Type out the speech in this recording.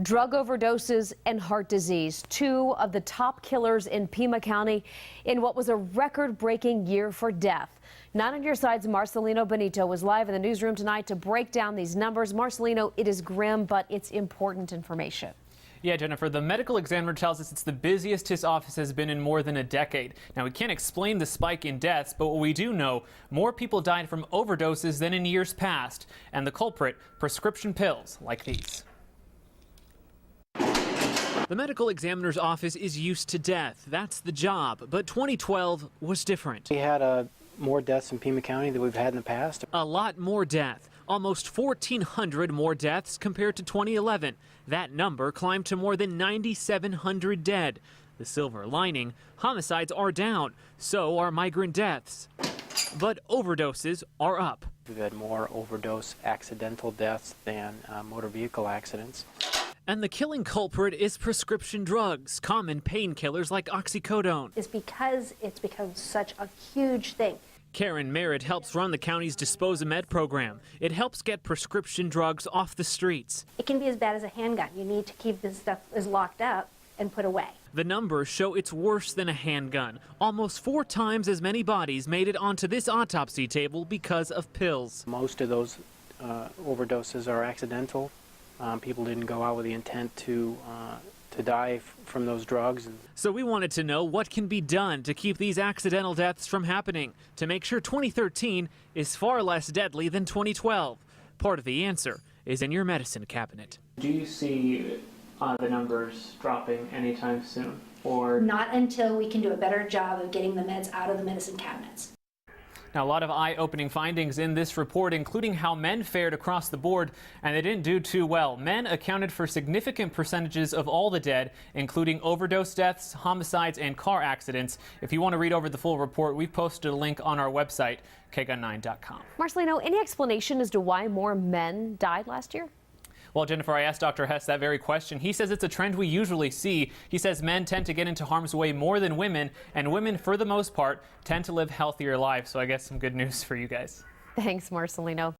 Drug overdoses and heart disease, two of the top killers in Pima County in what was a record-breaking year for death. 9 on Your Side's Marcelino Benito was live in the newsroom tonight to break down these numbers. Marcelino, it is grim, but it's important information. Yeah, Jennifer, the medical examiner tells us it's the busiest his office has been in more than a decade. Now, we can't explain the spike in deaths, but what we do know, more people died from overdoses than in years past. And the culprit, prescription pills like these. The medical examiner's office is used to death. That's the job. But 2012 was different. We had more deaths in Pima County than we've had in the past. A lot more death. Almost 1,400 more deaths compared to 2011. That number climbed to more than 9,700 dead. The silver lining, homicides are down. So are migrant deaths. But overdoses are up. We've had more overdose accidental deaths than motor vehicle accidents. And the killing culprit is prescription drugs, common painkillers like oxycodone. Is because it's become such a huge thing. Karen Merritt helps run the county's Dispose-A-Med program. It helps get prescription drugs off the streets. It can be as bad as a handgun. You need to keep this stuff as locked up and put away. The numbers show it's worse than a handgun. Almost 4 times as many bodies made it onto this autopsy table because of pills. Most of those overdoses are accidental. People didn't go out with the intent to die from those drugs. So we wanted to know what can be done to keep these accidental deaths from happening, to make sure 2013 is far less deadly than 2012. Part of the answer is in your medicine cabinet. Do you see the numbers dropping anytime soon? Or not until we can do a better job of getting the meds out of the medicine cabinets. Now, a lot of eye-opening findings in this report, including how men fared across the board, and they didn't do too well. Men accounted for significant percentages of all the dead, including overdose deaths, homicides, and car accidents. If you want to read over the full report, we've posted a link on our website, KGUN-9.com. Marcelino, any explanation as to why more men died last year? Well, Jennifer, I asked Dr. Hess that very question. He says it's a trend we usually see. He says men tend to get into harm's way more than women, and women, for the most part, tend to live healthier lives. So I guess some good news for you guys. Thanks, Marcelino.